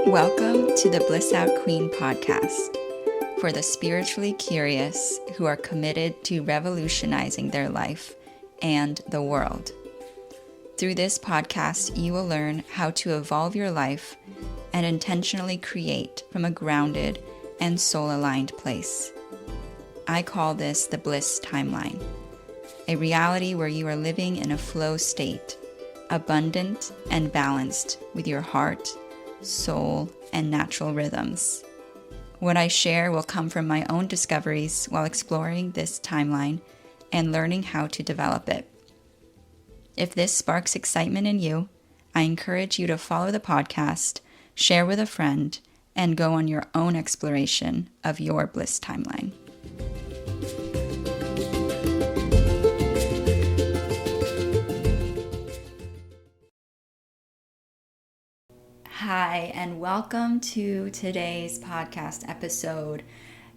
Welcome to the Bliss Out Queen Podcast for the spiritually curious who are committed to revolutionizing their life and the world. Through this podcast, you will learn how to evolve your life and intentionally create from a grounded and soul-aligned place. I call this the Bliss Timeline, a reality where you are living in a flow state, abundant and balanced with your heart, soul, and natural rhythms. What I share will come from my own discoveries while exploring this timeline and learning how to develop it. If this sparks excitement in you, I encourage you to follow the podcast, share with a friend, and go on your own exploration of your bliss timeline. Hi, and welcome to today's podcast episode.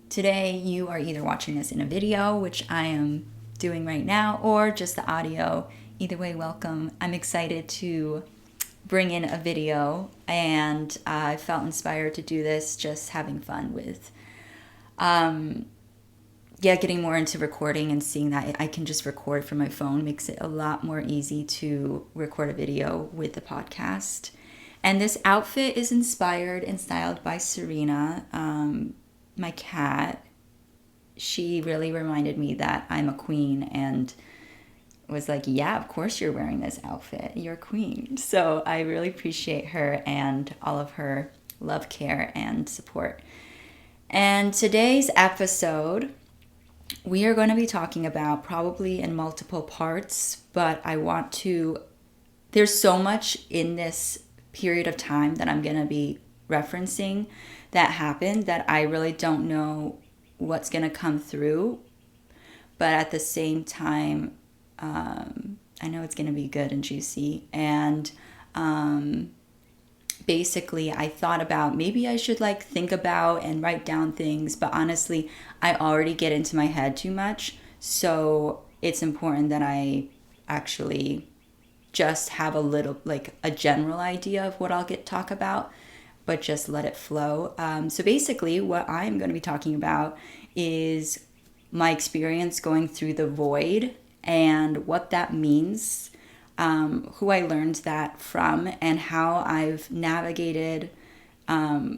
Today, you are either watching this in a video, which I am doing right now, or just the audio. Either way, welcome. I'm excited to bring in a video, and I felt inspired to do this, just having fun with, getting more into recording and seeing that I can just record from my phone makes it a lot more easy to record a video with the podcast. And this outfit is inspired and styled by Serena, my cat. She really reminded me that I'm a queen and was like, yeah, of course you're wearing this outfit. You're a queen. So I really appreciate her and all of her love, care, and support. And today's episode, we are going to be talking about probably in multiple parts, but there's so much in this period of time that I'm going to be referencing that happened that I really don't know what's going to come through. But at the same time, I know it's going to be good and juicy. And basically, I thought about maybe I should think about and write down things. But honestly, I already get into my head too much. So it's important that I actually just have a little, a general idea of what I'll talk about, but just let it flow. So basically what I'm going to be talking about is my experience going through the void and what that means, who I learned that from, and how I've navigated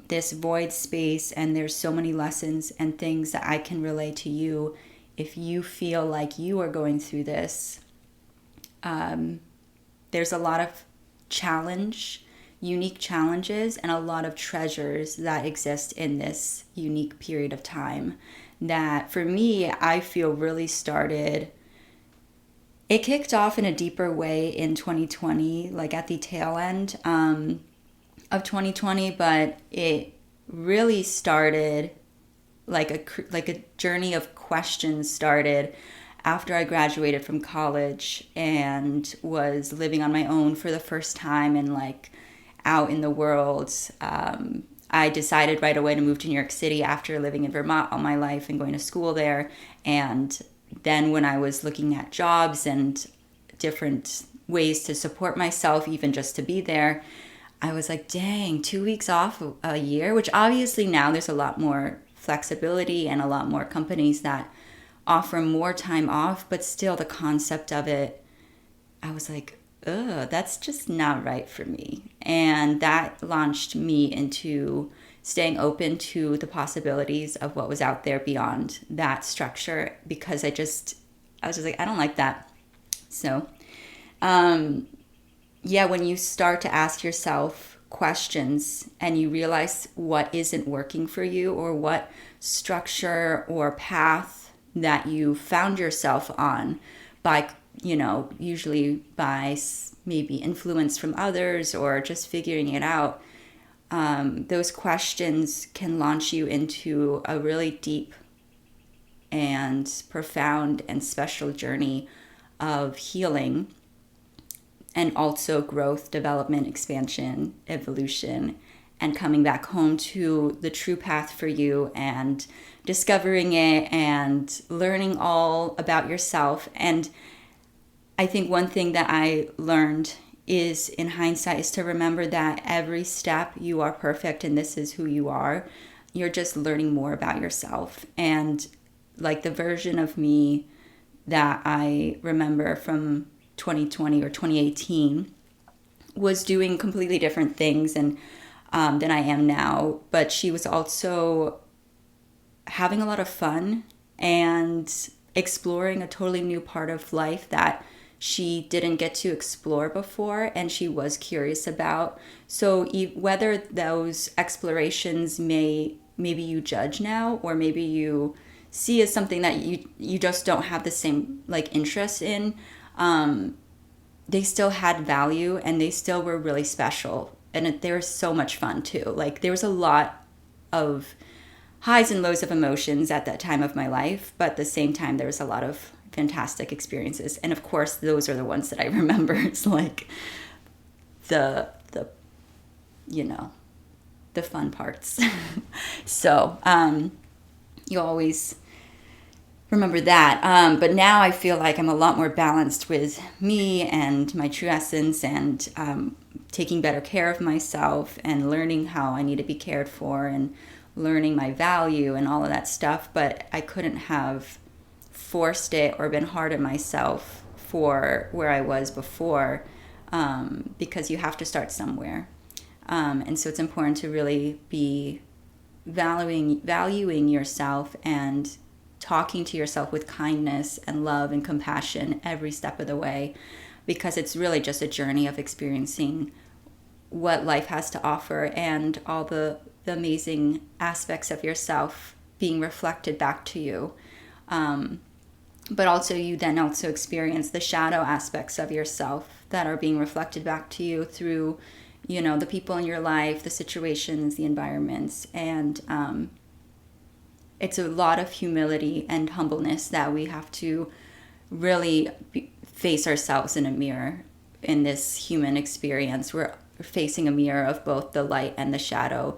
this void space. And there's so many lessons and things that I can relay to you if you feel like you are going through this. There's a lot of unique challenges, and a lot of treasures that exist in this unique period of time that for me, I feel really it kicked off in a deeper way in 2020, at the tail end of 2020, but it really started like a journey of questions started after I graduated from college and was living on my own for the first time and out in the world. I decided right away to move to New York City after living in Vermont all my life and going to school there. And then when I was looking at jobs and different ways to support myself, even just to be there, I was like, dang, 2 weeks off a year, which obviously now there's a lot more flexibility and a lot more companies that offer more time off, but still the concept of it, I was like, ugh, that's just not right for me. And that launched me into staying open to the possibilities of what was out there beyond that structure, because I was just like, I don't like that. So, when you start to ask yourself questions and you realize what isn't working for you, or what structure or path that you found yourself on by, usually by maybe influence from others or just figuring it out, those questions can launch you into a really deep and profound and special journey of healing, and also growth, development, expansion, evolution, and coming back home to the true path for you and discovering it and learning all about yourself. And I think one thing that I learned is, in hindsight, is to remember that every step you are perfect and this is who you are. You're just learning more about yourself. And like the version of me that I remember from 2020 or 2018 was doing completely different things and than I am now. But she was also having a lot of fun and exploring a totally new part of life that she didn't get to explore before and she was curious about. So whether those explorations maybe you judge now, or maybe you see as something that you just don't have the same like interest in, they still had value and they still were really special. And they were so much fun too. Like there was a lot of highs and lows of emotions at that time of my life, but at the same time there was a lot of fantastic experiences. And of course those are the ones that I remember. It's like the the fun parts. So you always remember that. But now I feel like I'm a lot more balanced with me and my true essence, and taking better care of myself and learning how I need to be cared for and learning my value and all of that stuff. But I couldn't have forced it or been hard on myself for where I was before, because you have to start somewhere. And so it's important to really be valuing yourself and talking to yourself with kindness and love and compassion every step of the way, because it's really just a journey of experiencing what life has to offer and all the amazing aspects of yourself being reflected back to you. But also you then also experience the shadow aspects of yourself that are being reflected back to you through, the people in your life, the situations, the environments. And it's a lot of humility and humbleness that we have to really face ourselves in a mirror in this human experience. We're facing a mirror of both the light and the shadow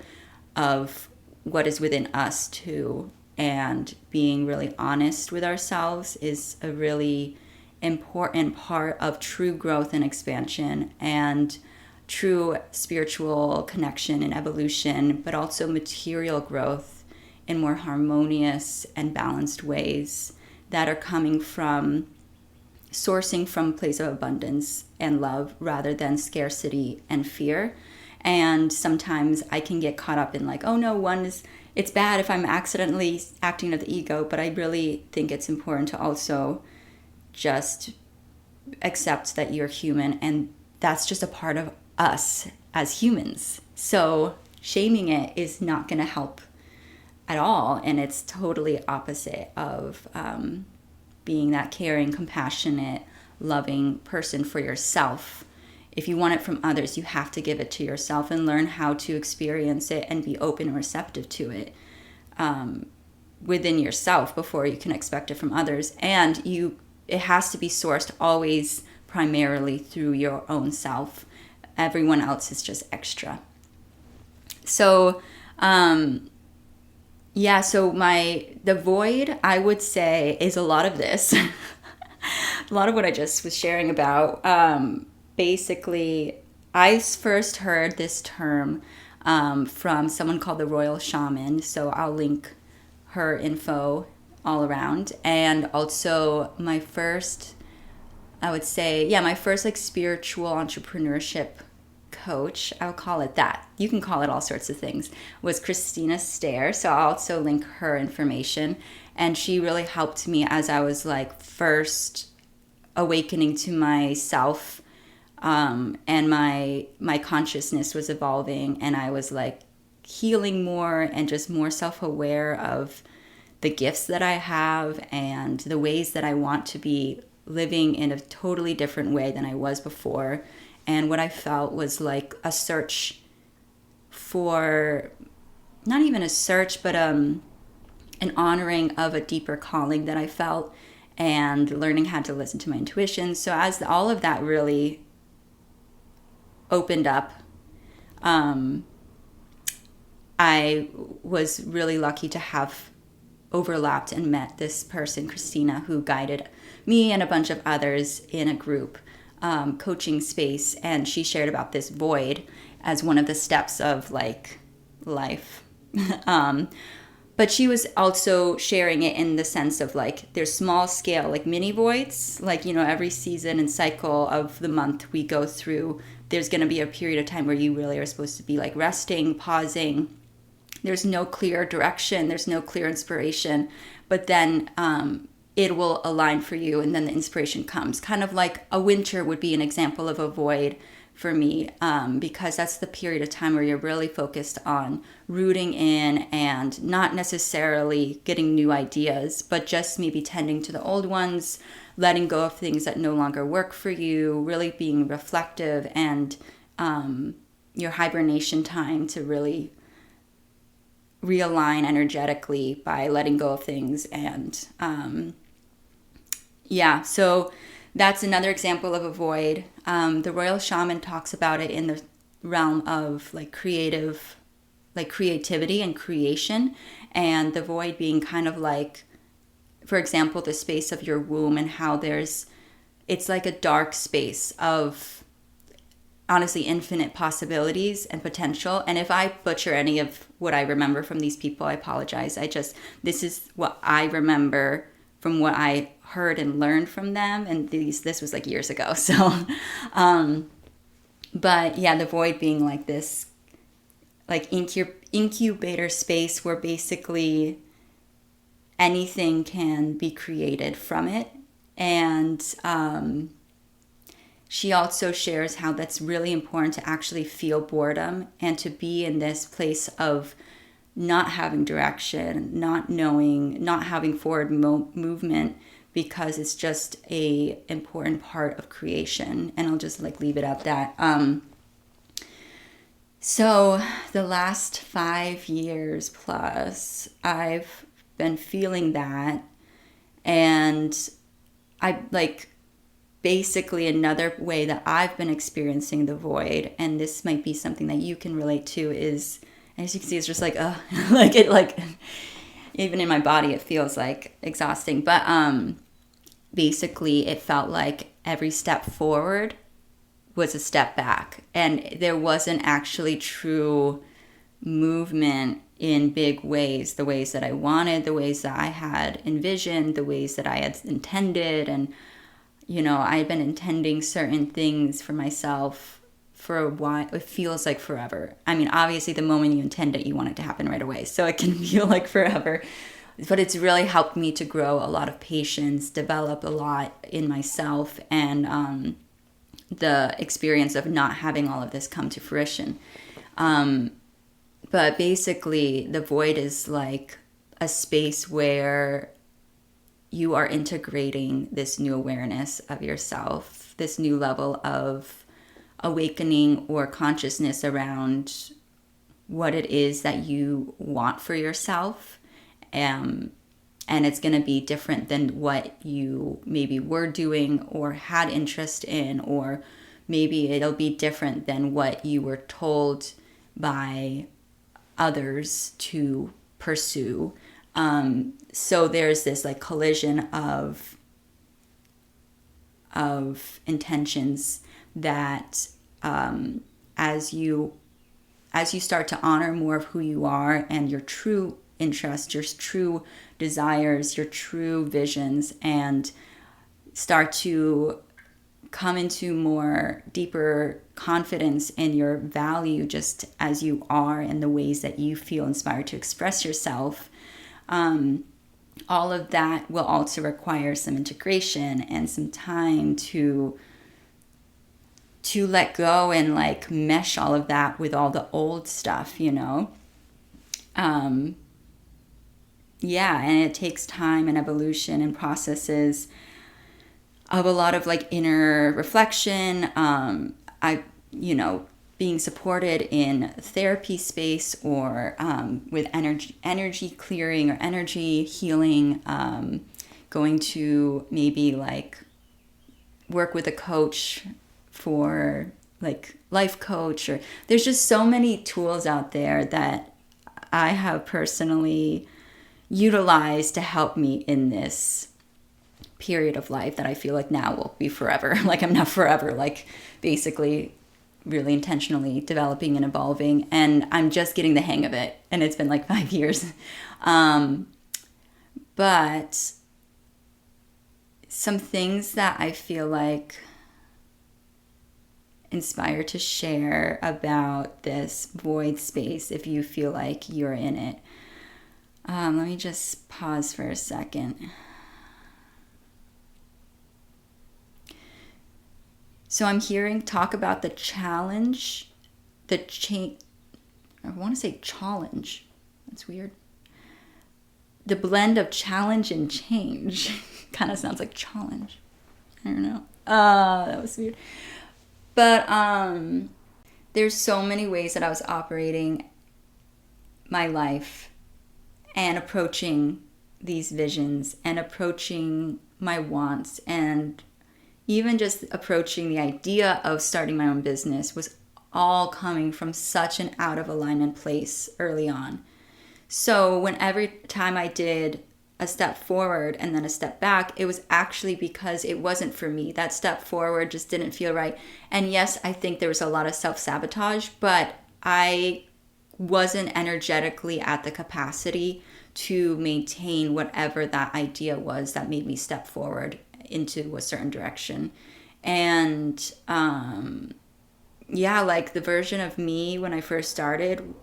of what is within us too. And being really honest with ourselves is a really important part of true growth and expansion and true spiritual connection and evolution, but also material growth in more harmonious and balanced ways that are sourcing from a place of abundance and love rather than scarcity and fear. And sometimes I can get caught up in like, oh no, it's bad if I'm accidentally acting out of the ego, but I really think it's important to also just accept that you're human and that's just a part of us as humans. So shaming it is not going to help at all, and it's totally opposite of being that caring, compassionate, loving person for yourself. If you want it from others, you have to give it to yourself and learn how to experience it and be open and receptive to it within yourself before you can expect it from others. And it has to be sourced always primarily through your own self. Everyone else is just extra. So, so the void, I would say, is a lot of this. A lot of what I just was sharing about. Basically, I first heard this term from someone called the Royal Shaman. So I'll link her info all around. And also my first like spiritual entrepreneurship coach, I'll call it that. You can call it all sorts of things, was Christina Stair. So I'll also link her information. And she really helped me as I was like first awakening to myself, and my consciousness was evolving, and I was like healing more and just more self-aware of the gifts that I have and the ways that I want to be living in a totally different way than I was before. And what I felt was like a search for, not even a search, but an honoring of a deeper calling that I felt, and learning how to listen to my intuition. So as all of that really opened up, I was really lucky to have overlapped and met this person, Christina, who guided me and a bunch of others in a group coaching space, and she shared about this void as one of the steps of like life. But she was also sharing it in the sense of like there's small scale, like mini voids, like, you know, every season and cycle of the month we go through, there's going to be a period of time where you really are supposed to be like resting, pausing. There's no clear direction, there's no clear inspiration, but then it will align for you, and then the inspiration comes. Kind of like a winter would be an example of a void for me, because that's the period of time where you're really focused on rooting in and not necessarily getting new ideas, but just maybe tending to the old ones, letting go of things that no longer work for you, really being reflective, and your hibernation time to really realign energetically by letting go of things. And so that's another example of a void. The royal shaman talks about it in the realm of like creativity and creation, and the void being kind of like, for example, the space of your womb, and how it's like a dark space of honestly infinite possibilities and potential. And if I butcher any of what I remember from these people, I apologize. This is what I remember from what I heard and learned from them, and this was like years ago. So but yeah, the void being like this like incubator space where basically anything can be created from it. And she also shares how that's really important to actually feel boredom and to be in this place of not having direction, not knowing, not having forward movement, because it's just a important part of creation. And I'll just like leave it at that. So the last 5 years plus, I've been feeling that. And I like, basically another way that I've been experiencing the void, and this might be something that you can relate to, is, as you can see, it's just like, like it, like even in my body, it feels like exhausting. But basically it felt like every step forward was a step back, and there wasn't actually true movement in big ways, the ways that I wanted, the ways that I had envisioned, the ways that I had intended. And you know, I've been intending certain things for myself for a while. It feels like forever. I mean, obviously the moment you intend it, you want it to happen right away. So it can feel like forever. But it's really helped me to grow a lot of patience, develop a lot in myself, and the experience of not having all of this come to fruition. But basically, the void is like a space where you are integrating this new awareness of yourself, this new level of awakening or consciousness around what it is that you want for yourself. And it's going to be different than what you maybe were doing or had interest in, or maybe it'll be different than what you were told by others to pursue. So there's this like collision of intentions that as you start to honor more of who you are and your true interests, your true desires, your true visions, and start to come into more deeper confidence in your value just as you are and the ways that you feel inspired to express yourself. All of that will also require some integration and some time to let go and like mesh all of that with all the old stuff, you know? And it takes time and evolution and processes of a lot of like inner reflection. Being supported in therapy space or with energy clearing or energy healing, going to maybe like work with a coach for like life coach, or there's just so many tools out there that I have personally utilized to help me in this period of life that I feel like now will be forever. Like I'm not forever, like basically really intentionally developing and evolving, and I'm just getting the hang of it, and it's been like 5 years. But some things that I feel like inspired to share about this void space, if you feel like you're in it. Let me just pause for a second. So I'm hearing talk about the challenge, I want to say challenge. That's weird. The blend of challenge and change. Kind of sounds like challenge. I don't know. That was weird. But there's so many ways that I was operating my life and approaching these visions and approaching my wants, and even just approaching the idea of starting my own business was all coming from such an out of alignment place early on. So when every time I did a step forward and then a step back, it was actually because it wasn't for me. That step forward just didn't feel right. And yes, I think there was a lot of self-sabotage, but I wasn't energetically at the capacity to maintain whatever that idea was that made me step forward into a certain direction. And like the version of me when I first started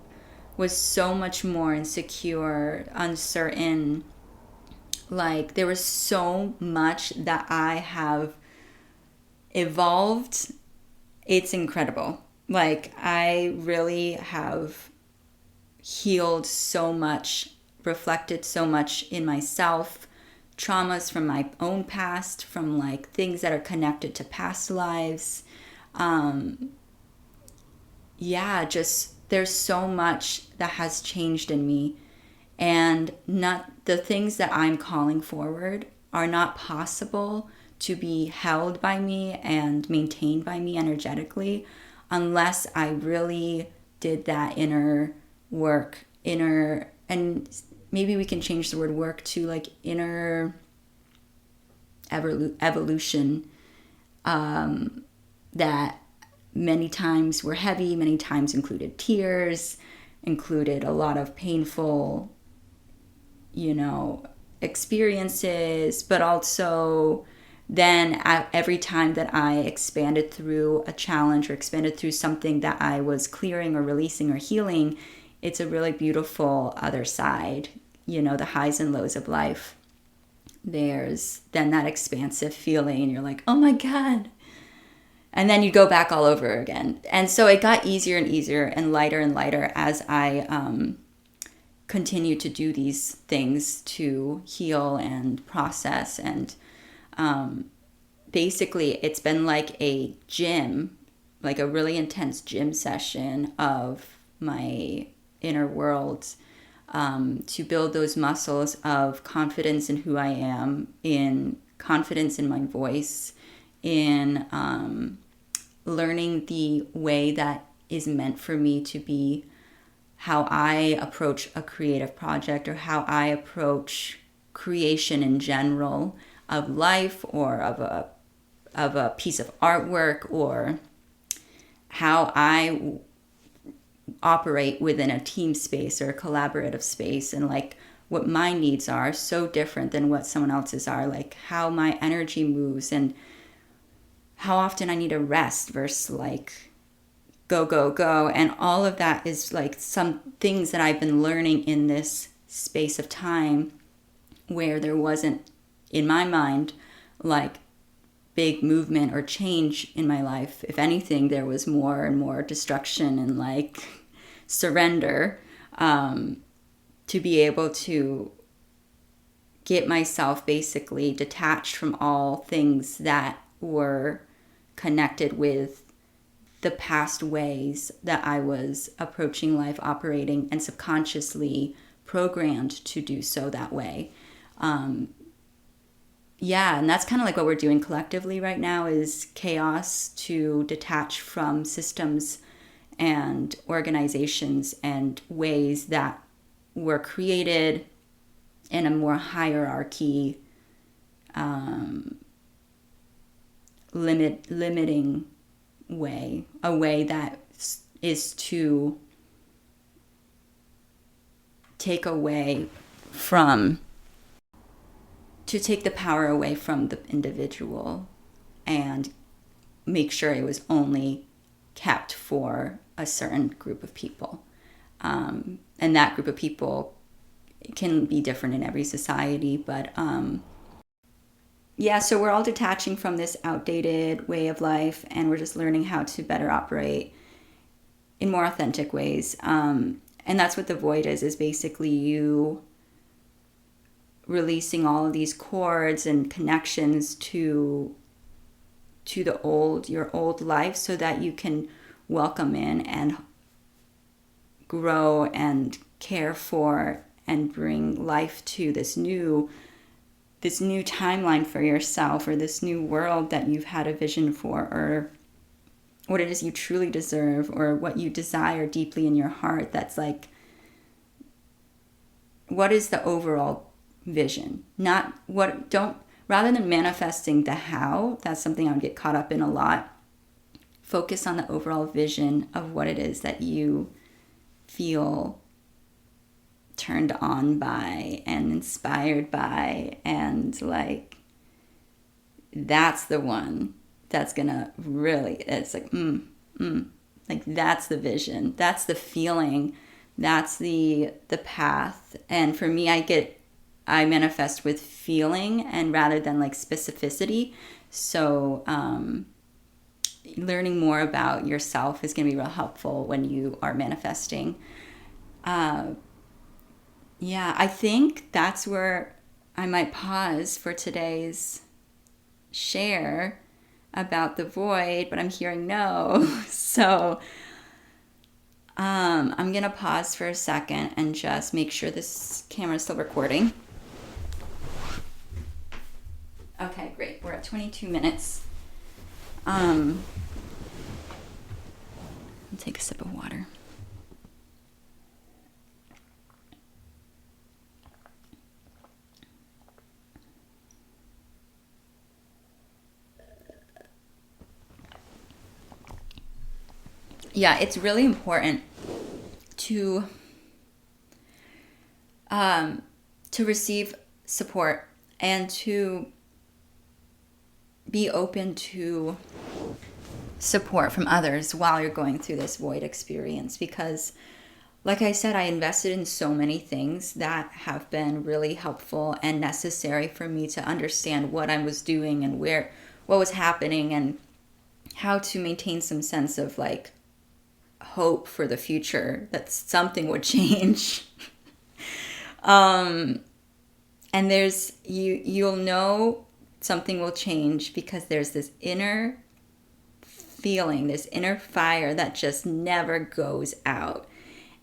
was so much more insecure, uncertain. Like there was so much that I have evolved. It's incredible. Like I really have healed so much, reflected so much in myself, traumas from my own past, from like things that are connected to past lives. Just there's so much that has changed in me, and not the things that I'm calling forward are not possible to be held by me and maintained by me energetically unless I really did that inner work, and maybe we can change the word work to like inner evolution, that many times were heavy, many times included tears, included a lot of painful, experiences, but also then every time that I expanded through a challenge or expanded through something that I was clearing or releasing or healing, it's a really beautiful other side, the highs and lows of life. There's then that expansive feeling and you're like, oh my God. And then you go back all over again. And so it got easier and easier and lighter as I continued to do these things to heal and process. And basically it's been like a gym, like a really intense gym session of my inner world, to build those muscles of confidence in who I am, in confidence in my voice, in learning the way that is meant for me to be, how I approach a creative project or how I approach creation in general of life or of a piece of artwork, or how I operate within a team space or a collaborative space, and like what my needs are so different than what someone else's are, like how my energy moves and how often I need a rest versus like go. And all of that is like some things that I've been learning in this space of time where there wasn't, in my mind, like big movement or change in my life. If anything, there was more and more destruction and like surrender, to be able to get myself basically detached from all things that were connected with the past ways that I was approaching life, operating, and subconsciously programmed to do so that way. And that's kind of like what we're doing collectively right now, is chaos, to detach from systems and organizations and ways that were created in a more hierarchy limiting way, a way that is to take the power away from the individual and make sure it was only kept for a certain group of people. And that group of people can be different in every society, but so we're all detaching from this outdated way of life, and we're just learning how to better operate in more authentic ways. And that's what the void is basically you releasing all of these cords and connections to your old life, so that you can welcome in and grow and care for and bring life to this new timeline for yourself, or this new world that you've had a vision for, or what it is you truly deserve, or what you desire deeply in your heart. That's like, what is the overall vision? Rather than manifesting the how, that's something I would get caught up in a lot. Focus on the overall vision of what it is that you feel turned on by and inspired by, and like, that's the one that's gonna really, it's like, like, that's the vision, that's the feeling, that's the path. And for me, I manifest with feeling, and rather than like specificity. So learning more about yourself is going to be real helpful when you are manifesting. I think that's where I might pause for today's share about the void, but I'm hearing no. So I'm going to pause for a second and just make sure this camera is still recording. Okay, great. We're at 22 minutes. I'll take a sip of water. Yeah, it's really important to receive support and to be open to support from others while you're going through this void experience, because like I said, I invested in so many things that have been really helpful and necessary for me to understand what I was doing and what was happening, and how to maintain some sense of like hope for the future that something would change. And you'll know something will change because there's this inner feeling, this inner fire that just never goes out.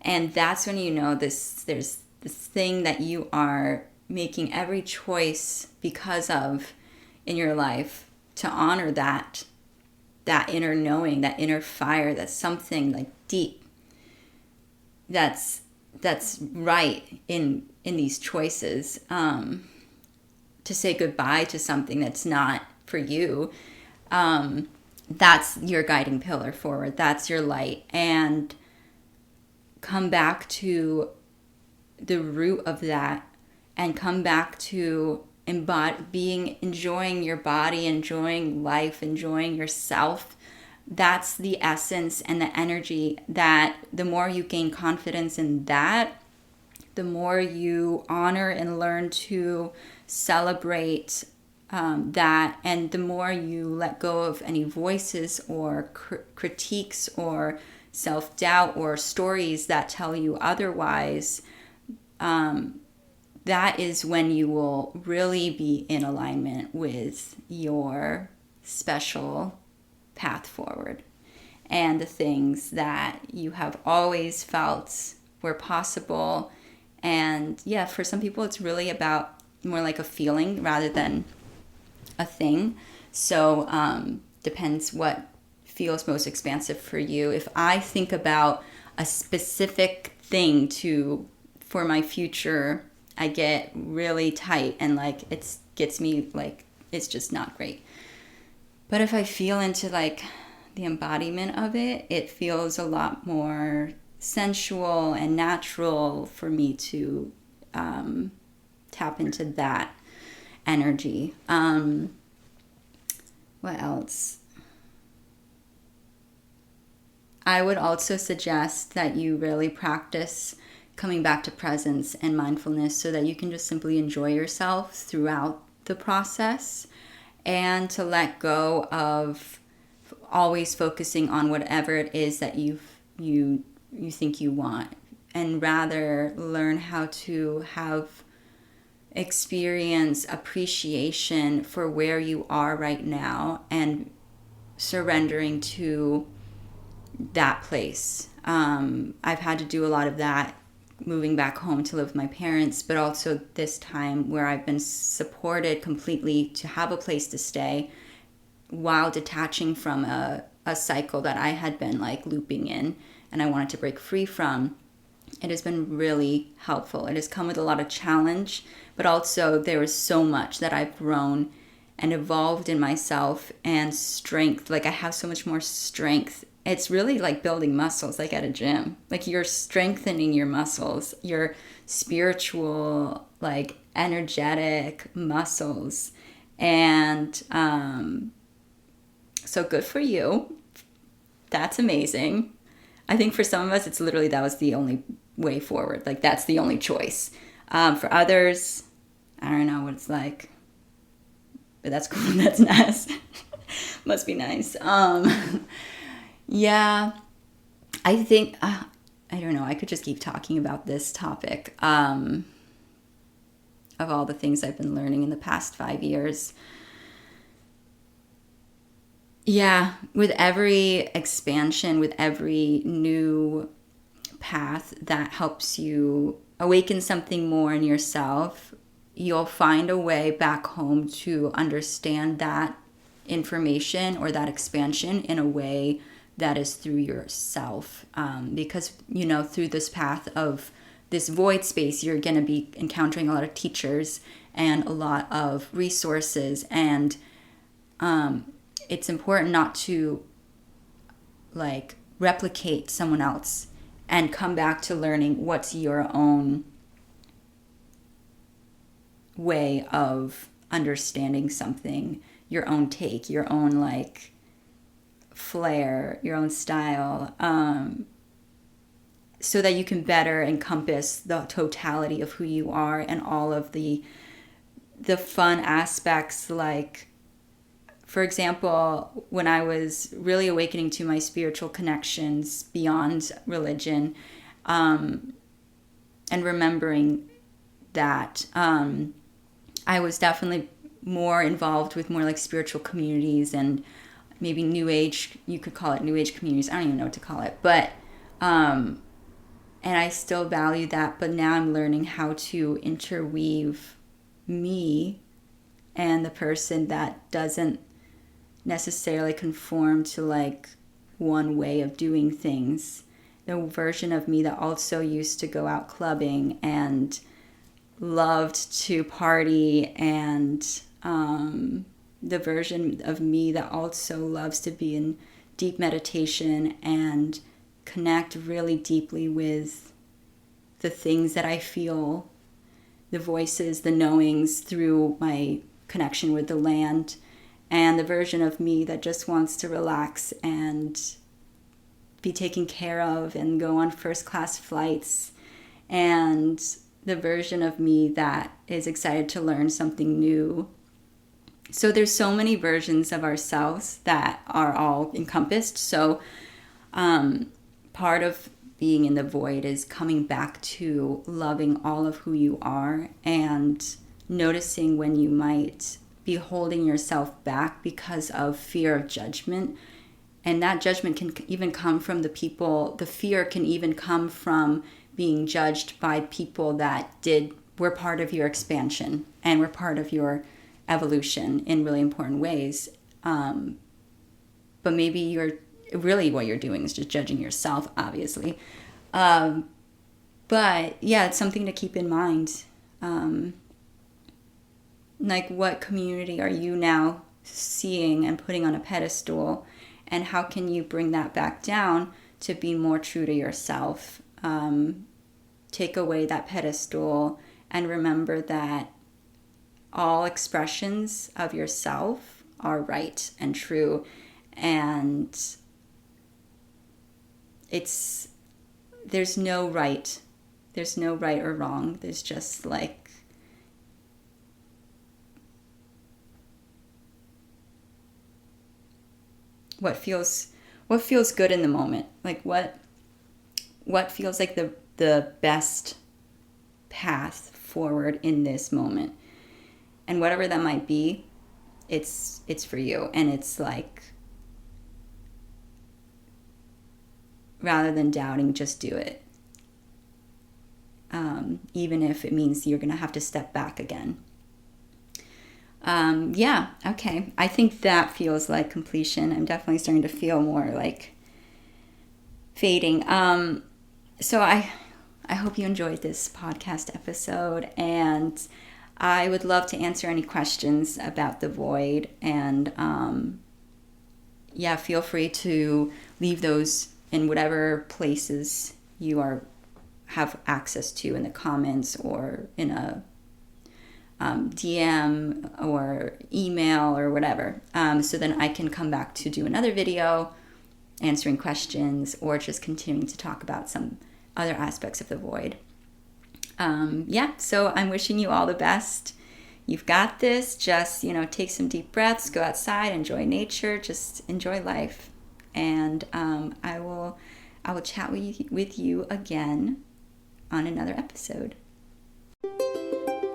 And that's when you know there's this thing that you are making every choice because of in your life to honor that inner knowing, that inner fire, that's something like deep that's right in these choices, to say goodbye to something that's not for you. That's your guiding pillar forward. That's your light. And come back to the root of that, and come back to enjoying your body, enjoying life, enjoying yourself. That's the essence and the energy that the more you gain confidence in that, the more you honor and learn to celebrate that, and the more you let go of any voices or critiques or self-doubt or stories that tell you otherwise, that is when you will really be in alignment with your special path forward and the things that you have always felt were possible. And yeah, for some people it's really about more like a feeling rather than a thing. So depends what feels most expansive for you. If I think about a specific thing for my future, I get really tight, and like it's gets me, like, it's just not great. But if I feel into like the embodiment of it, it feels a lot more sensual and natural for me to tap into that energy. What else? I would also suggest that you really practice coming back to presence and mindfulness so that you can just simply enjoy yourself throughout the process, and to let go of always focusing on whatever it is that you think you want, and rather learn how to have experience appreciation for where you are right now and surrendering to that place. I've had to do a lot of that moving back home to live with my parents, but also this time where I've been supported completely to have a place to stay while detaching from a cycle that I had been like looping in and I wanted to break free from. It has been really helpful. It has come with a lot of challenge, but also there is so much that I've grown and evolved in myself, and strength. Like I have so much more strength. It's really like building muscles, like at a gym. Like you're strengthening your muscles, your spiritual, like energetic muscles. And so good for you. That's amazing. I think for some of us, it's literally that was the only way forward. Like that's the only choice. For others, I don't know what it's like. But that's cool. That's nice. Must be nice. Yeah, I think, I don't know, I could just keep talking about this topic of all the things I've been learning in the past 5 years. Yeah, with every expansion, with every new path that helps you awaken something more in yourself, you'll find a way back home to understand that information or that expansion in a way that is through yourself, because through this path of this void space, you're going to be encountering a lot of teachers and a lot of resources, and it's important not to like replicate someone else and come back to learning what's your own way of understanding something, your own take, your own like flair, your own style, so that you can better encompass the totality of who you are and all of the fun aspects. Like, for example, when I was really awakening to my spiritual connections beyond religion, and remembering that I was definitely more involved with more like spiritual communities and maybe new age, you could call it new age communities. I don't even know what to call it. But, and I still value that, but now I'm learning how to interweave me and the person that doesn't necessarily conform to like one way of doing things. The version of me that also used to go out clubbing and loved to party, and the version of me that also loves to be in deep meditation and connect really deeply with the things that I feel, the voices, the knowings through my connection with the land, and the version of me that just wants to relax and be taken care of and go on first class flights, and the version of me that is excited to learn something new. So there's so many versions of ourselves that are all encompassed. So part of being in the void is coming back to loving all of who you are and noticing when you might be holding yourself back because of fear of judgment. And that judgment can even come from the people, the fear can even come from being judged by people that were part of your expansion and were part of your evolution in really important ways. But maybe what you're doing is just judging yourself, obviously. But yeah, it's something to keep in mind. like what community are you now seeing and putting on a pedestal, and how can you bring that back down to be more true to yourself? Take away that pedestal and remember that all expressions of yourself are right and true, and there's no right or wrong. There's just like what feels good in the moment, like what feels like the best path forward in this moment. And whatever that might be, it's for you. And it's like, rather than doubting, just do it. Even if it means you're going to have to step back again. Yeah, okay. I think that feels like completion. I'm definitely starting to feel more like fading. So I hope you enjoyed this podcast episode, and I would love to answer any questions about the void. And feel free to leave those in whatever places you have access to, in the comments or in a DM or email or whatever. So then I can come back to do another video answering questions, or just continuing to talk about some other aspects of the void. So I'm wishing you all the best. You've got this. Just, take some deep breaths, go outside, enjoy nature, just enjoy life. And I will chat with you again on another episode.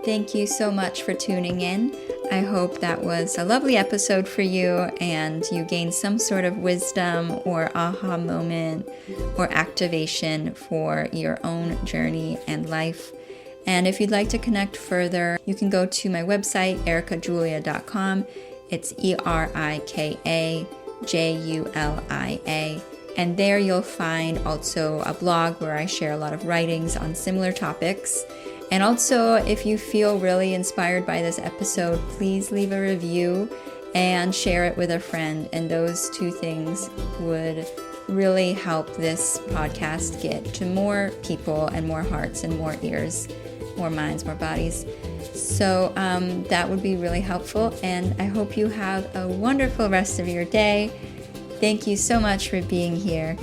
Thank you so much for tuning in. I hope that was a lovely episode for you, and you gained some sort of wisdom or aha moment or activation for your own journey and life. And if you'd like to connect further, you can go to my website, erikajulia.com. It's ErikaJulia. And there you'll find also a blog where I share a lot of writings on similar topics. And also, if you feel really inspired by this episode, please leave a review and share it with a friend. And those two things would really help this podcast get to more people and more hearts and more ears, more minds, more bodies. So that would be really helpful. And I hope you have a wonderful rest of your day. Thank you so much for being here.